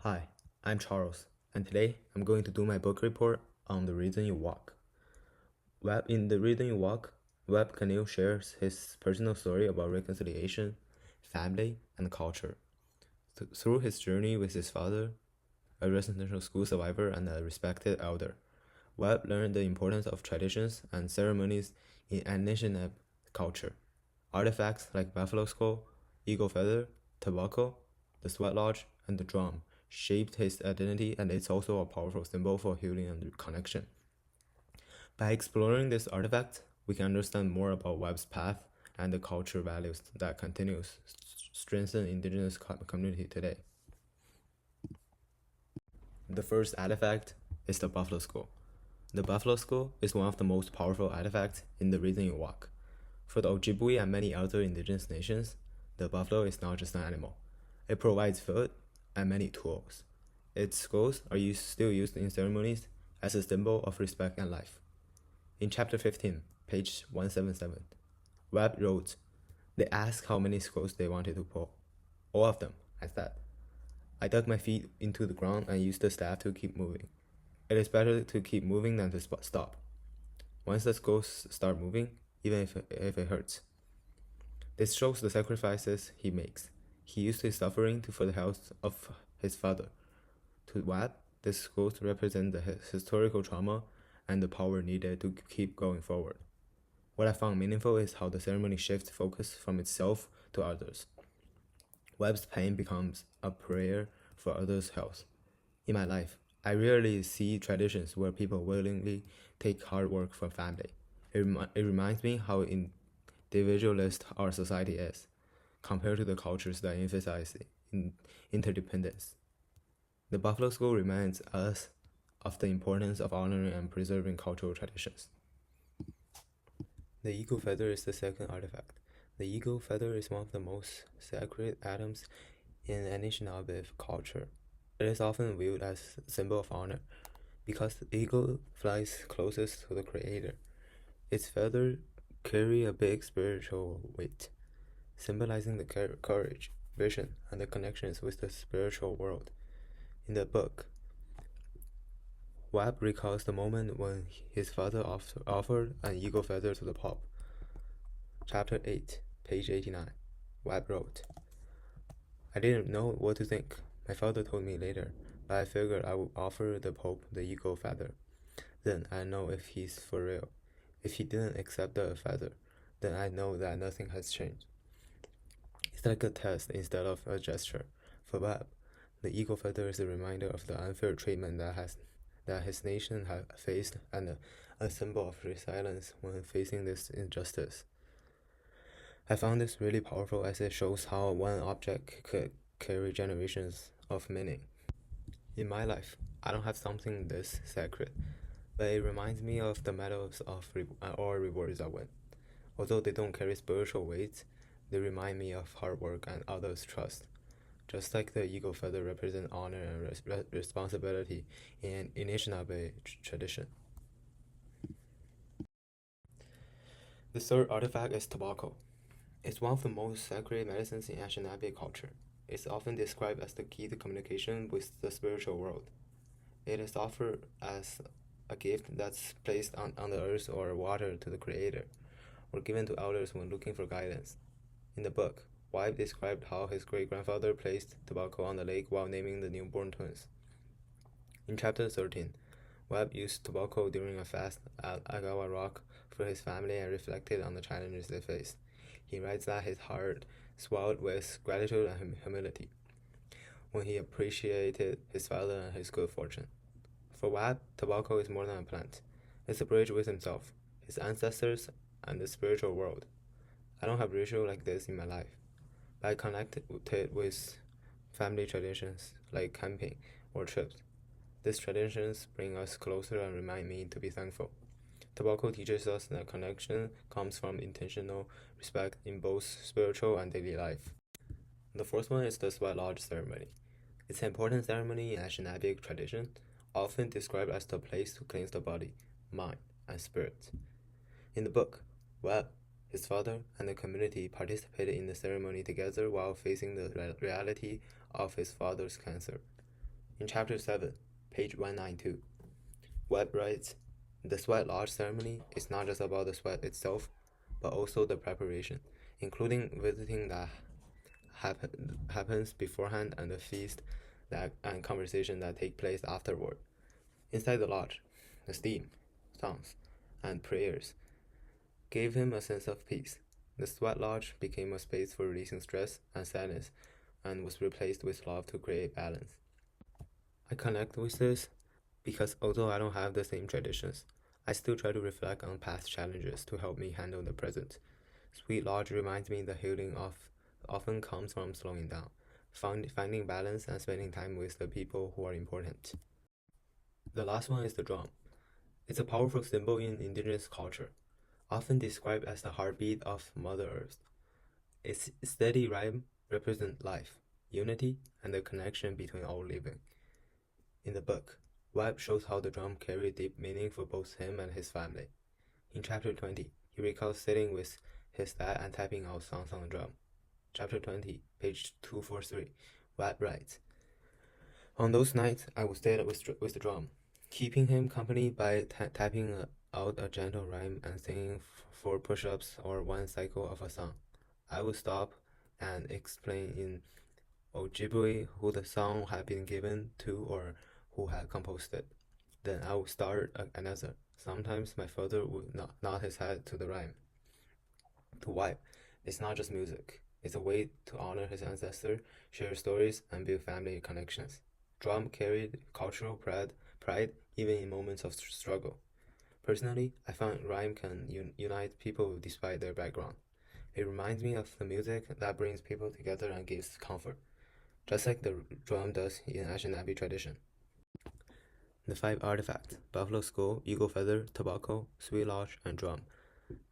Hi, I'm Charles, and today I'm going to do my book report on The Reason You Walk. In The Reason You Walk, Kinew shares his personal story about reconciliation, family, and culture. Through his journey with his father, a residential school survivor and a respected elder, Webb learned the importance of traditions and ceremonies in Anishinaabe culture. Artifacts like buffalo skull, eagle feather, tobacco, the sweat lodge, and the drum shaped his identity, and it's also a powerful symbol for healing and connection. By exploring this artifact, we can understand more about Webb's path and the cultural values that continues strengthen indigenous community today. The first artifact is the buffalo skull. The buffalo skull is one of the most powerful artifacts in the Reason You Walk. For the Ojibwe and many other indigenous nations, the buffalo is not just an animal. It provides food and many tools. Its skulls are still used in ceremonies as a symbol of respect and life. In chapter 15, page 177, Webb wrote, "They asked how many skulls they wanted to pull. All of them, I said. I dug my feet into the ground and used the staff to keep moving. It is better to keep moving than to stop. Once the skulls start moving, even if it hurts." This shows the sacrifices he makes. He used his suffering for the health of his father. To Webb, the skulls represent the historical trauma and the power needed to keep going forward. What I found meaningful is how the ceremony shifts focus from itself to others. Webb's pain becomes a prayer for others' health. In my life, I rarely see traditions where people willingly take hard work for family. It reminds me how individualist our society is, compared to the cultures that emphasize interdependence. The buffalo skull reminds us of the importance of honoring and preserving cultural traditions. The eagle feather is the second artifact. The eagle feather is one of the most sacred items in Anishinaabe culture. It is often viewed as a symbol of honor because the eagle flies closest to the creator. Its feathers carry a big spiritual weight, symbolizing the courage, vision, and the connections with the spiritual world. In the book, Webb recalls the moment when his father offered an eagle feather to the Pope. Chapter 8, page 89. Webb wrote, "I didn't know what to think. My father told me later, but I figured I would offer the Pope the eagle feather. Then I know if he's for real. If he didn't accept the feather, then I know that nothing has changed." It's like a test instead of a gesture. For Webb, the eagle feather is a reminder of the unfair treatment that his nation had faced and a symbol of resilience when facing this injustice. I found this really powerful as it shows how one object could carry generations of meaning. In my life, I don't have something this sacred, but it reminds me of the medals or rewards I win. Although they don't carry spiritual weight, they remind me of hard work and others' trust. Just like the eagle feather represents honor and responsibility in Anishinaabe tradition. The third artifact is tobacco. It's one of the most sacred medicines in Anishinaabe culture. It's often described as the key to communication with the spiritual world. It is offered as a gift that's placed on the earth or water to the creator, or given to elders when looking for guidance. In the book, Webb described how his great-grandfather placed tobacco on the lake while naming the newborn twins. In chapter 13, Webb used tobacco during a fast at Agawa Rock for his family and reflected on the challenges they faced. He writes that his heart swelled with gratitude and humility when he appreciated his father and his good fortune. For Webb, tobacco is more than a plant. It's a bridge with himself, his ancestors, and the spiritual world. I don't have ritual like this in my life, but I connect it with family traditions like camping or trips. These traditions bring us closer and remind me to be thankful. Tobacco teaches us that connection comes from intentional respect in both spiritual and daily life. The fourth one is the sweat lodge ceremony. It's an important ceremony in Anishinaabe tradition, often described as the place to cleanse the body, mind, and spirit. In the book, Webb, his father, and the community participated in the ceremony together while facing the reality of his father's cancer. In Chapter 7, page 192, Webb writes, "The sweat lodge ceremony is not just about the sweat itself, but also the preparation, including visiting that happens beforehand and the feast and conversation that take place afterward. Inside the lodge, the steam, songs, and prayers gave him a sense of peace. The sweat lodge became a space for releasing stress and sadness and was replaced with love to create balance." I connect with this because although I don't have the same traditions, I still try to reflect on past challenges to help me handle the present. Sweet Lodge reminds me that healing often comes from slowing down, finding balance, and spending time with the people who are important. The last one is the drum. It's a powerful symbol in indigenous culture, often described as the heartbeat of Mother Earth. Its steady rhythm represents life, unity, and the connection between all living. In the book, Webb shows how the drum carried deep meaning for both him and his family. In Chapter 20, he recalls sitting with his dad and typing out songs on the drum. Chapter 20, page 243, Webb writes, "On those nights, I would stay with the drum, keeping him company by typing out a gentle rhyme and singing 4 push-ups or 1 cycle of a song. I would stop and explain in Ojibwe who the song had been given to or who had composed it. Then I would start another. Sometimes my father would nod his head to the rhyme." To Webb, it's not just music. It's a way to honor his ancestors, share stories, and build family connections. Drum carried cultural pride even in moments of struggle. Personally, I find rhyme can unite people despite their background. It reminds me of the music that brings people together and gives comfort, just like the drum does in Anishinaabe tradition. The 5 artifacts: buffalo skull, eagle feather, tobacco, sweet lodge, and drum.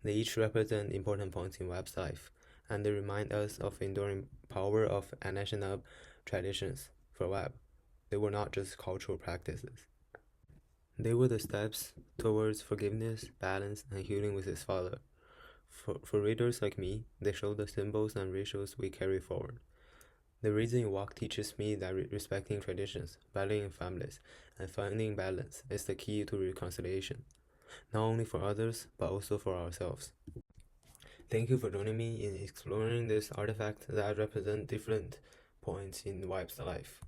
They each represent important points in Webb's life, and they remind us of the enduring power of Anishinaabe traditions. For Webb, they were not just cultural practices. They were the steps towards forgiveness, balance, and healing with his father. For readers like me, they show the symbols and rituals we carry forward. The Reason You Walk teaches me that respecting traditions, valuing families, and finding balance is the key to reconciliation, not only for others, but also for ourselves. Thank you for joining me in exploring this artifact that represent different points in Webb's life.